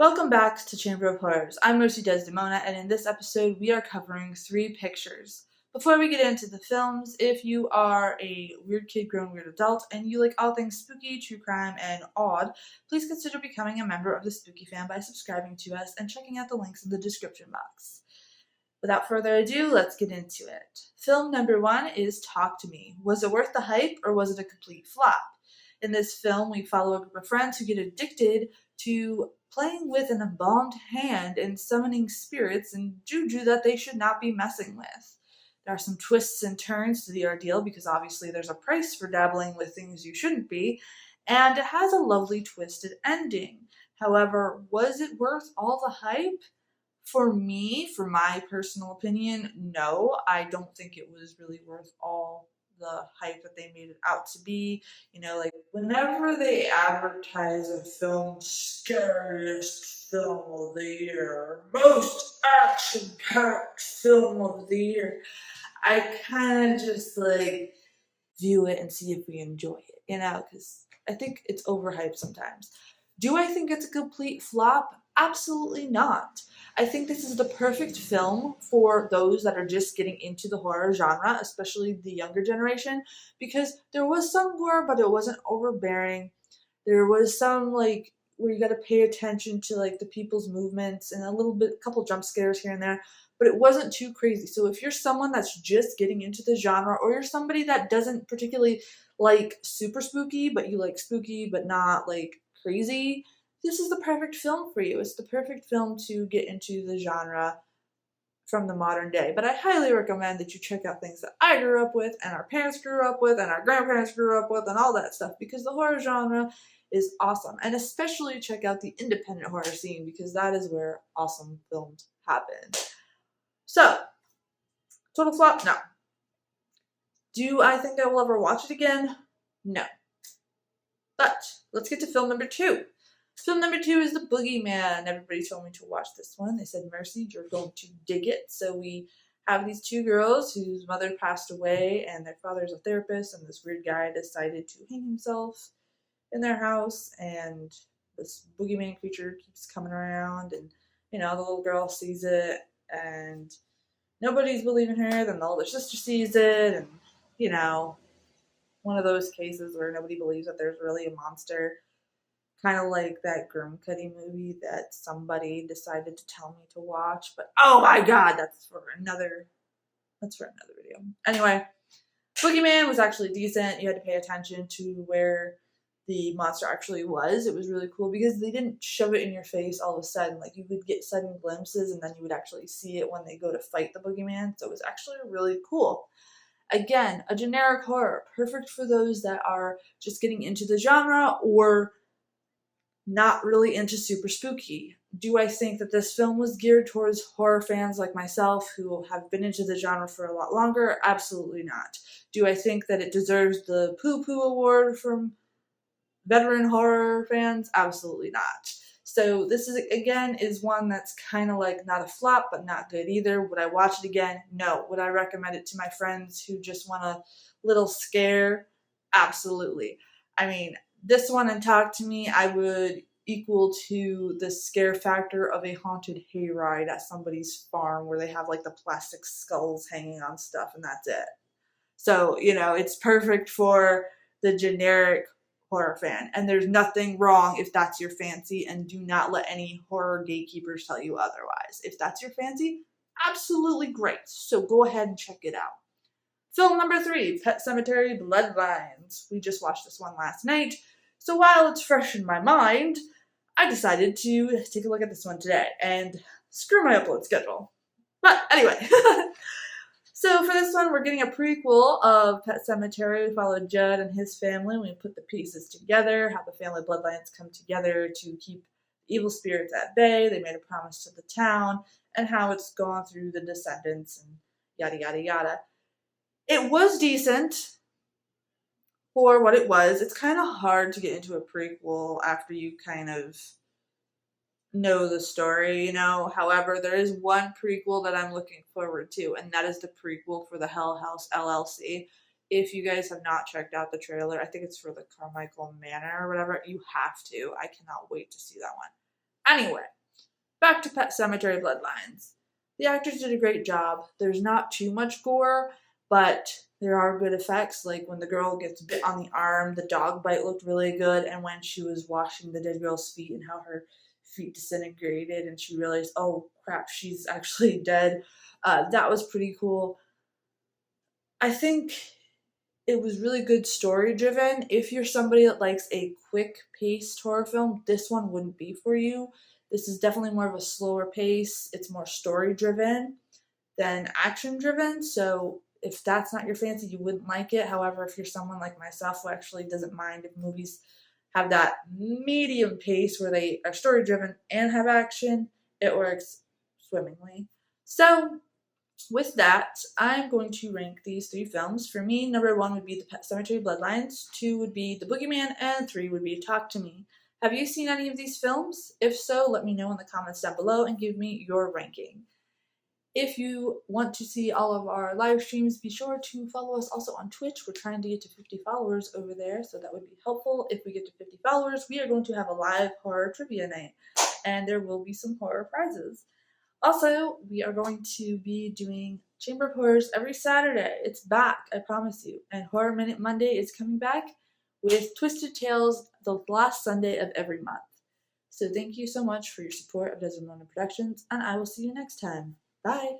Welcome back to Chamber of Horrors. I'm Mercy Desdemona, and in this episode, we are covering 3 pictures. Before we get into the films, if you are a weird kid grown weird adult and you like all things spooky, true crime, and odd, please consider becoming a member of the Spookyfam by subscribing to us and checking out the links in the description box. Without further ado, let's get into it. Film number 1 is Talk to Me. Was it worth the hype, or was it a complete flop? In this film, we follow a group of friends who get addicted to playing with an embalmed hand and summoning spirits and juju that they should not be messing with. There are some twists and turns to the ordeal because obviously there's a price for dabbling with things you shouldn't be, and it has a lovely twisted ending. However, was it worth all the hype? For me, for my personal opinion, no. I don't think it was really worth all the hype that they made it out to be. Like whenever they advertise a film, scariest film of the year, most action-packed film of the year, I kind of just view it and see if we enjoy it, because I think it's overhyped sometimes. Do I think it's a complete flop? Absolutely not. I think this is the perfect film for those that are just getting into the horror genre, especially the younger generation, because there was some gore, but it wasn't overbearing. There was some where you got to pay attention to the people's movements and a couple jump scares here and there, but it wasn't too crazy. So if you're someone that's just getting into the genre, or you're somebody that doesn't particularly like super spooky, but you like spooky but not crazy, this is the perfect film for you. It's the perfect film to get into the genre from the modern day. But I highly recommend that you check out things that I grew up with, and our parents grew up with, and our grandparents grew up with, and all that stuff, because the horror genre is awesome. And especially check out the independent horror scene, because that is where awesome films happen. So, total flop? No. Do I think I will ever watch it again? No. But let's get to film number 2. Film number 2 is The Boogeyman. Everybody told me to watch this one. They said, Mercy, you're going to dig it. So we have these 2 girls whose mother passed away, and their father's a therapist, and this weird guy decided to hang himself in their house, and this boogeyman creature keeps coming around, and the little girl sees it, and nobody's believing her. Then the older sister sees it, and one of those cases where nobody believes that there's really a monster. Kind of like that Grim Cuddy movie that somebody decided to tell me to watch, but oh my god, that's for another video. Anyway, Boogeyman was actually decent. You had to pay attention to where the monster actually was. It was really cool because they didn't shove it in your face all of a sudden. You would get sudden glimpses, and then you would actually see it when they go to fight the Boogeyman. So it was actually really cool. Again, a generic horror, perfect for those that are just getting into the genre or not really into super spooky. Do I think that this film was geared towards horror fans like myself who have been into the genre for a lot longer? Absolutely not. Do I think that it deserves the poo-poo award from veteran horror fans? Absolutely not. So this is one that's kind of not a flop, but not good either. Would I watch it again? No. Would I recommend it to my friends who just want a little scare? Absolutely. I mean, this one and Talk to Me, I would equal to the scare factor of a haunted hayride at somebody's farm where they have the plastic skulls hanging on stuff, and that's it. So, it's perfect for the generic horror fan, and there's nothing wrong if that's your fancy, and do not let any horror gatekeepers tell you otherwise. If that's your fancy, absolutely great. So go ahead and check it out. Film number 3, Pet Semetary, Bloodlines. We just watched this one last night, so while it's fresh in my mind, I decided to take a look at this one today, and screw my upload schedule. But anyway, so for this one, we're getting a prequel of Pet Semetary. We followed Judd and his family, and we put the pieces together, how the family bloodlines come together to keep evil spirits at bay. They made a promise to the town, and how it's gone through the descendants, and yada, yada, yada. It was decent for what it was. It's kind of hard to get into a prequel after you kind of know the story, However, there is one prequel that I'm looking forward to, and that is the prequel for the Hell House LLC. If you guys have not checked out the trailer, I think it's for the Carmichael Manor or whatever, you have to. I cannot wait to see that one. Anyway, back to Pet Semetary Bloodlines. The actors did a great job. There's not too much gore, but there are good effects. Like when the girl gets bit on the arm, the dog bite looked really good, and when she was washing the dead girl's feet and how her feet disintegrated and she realized, oh crap, she's actually dead. That was pretty cool. I think it was really good story driven. If you're somebody that likes a quick paced horror film, this one wouldn't be for you. This is definitely more of a slower pace. It's more story driven than action driven. So if that's not your fancy, you wouldn't like it. However, if you're someone like myself who actually doesn't mind if movies have that medium pace where they are story driven and have action, it works swimmingly. So with that, I'm going to rank these 3 films. For me, number 1 would be The Pet Semetary Bloodlines, 2 would be The Boogeyman, and 3 would be Talk to Me. Have you seen any of these films? If so, let me know in the comments down below and give me your ranking. If you want to see all of our live streams, be sure to follow us also on Twitch. We're trying to get to 50 followers over there, so that would be helpful. If we get to 50 followers, we are going to have a live horror trivia night, and there will be some horror prizes. Also, we are going to be doing Chamber of Horrors every Saturday. It's back, I promise you. And Horror Minute Monday is coming back with Twisted Tales the last Sunday of every month. So thank you so much for your support of Desdemona Productions, and I will see you next time. Bye!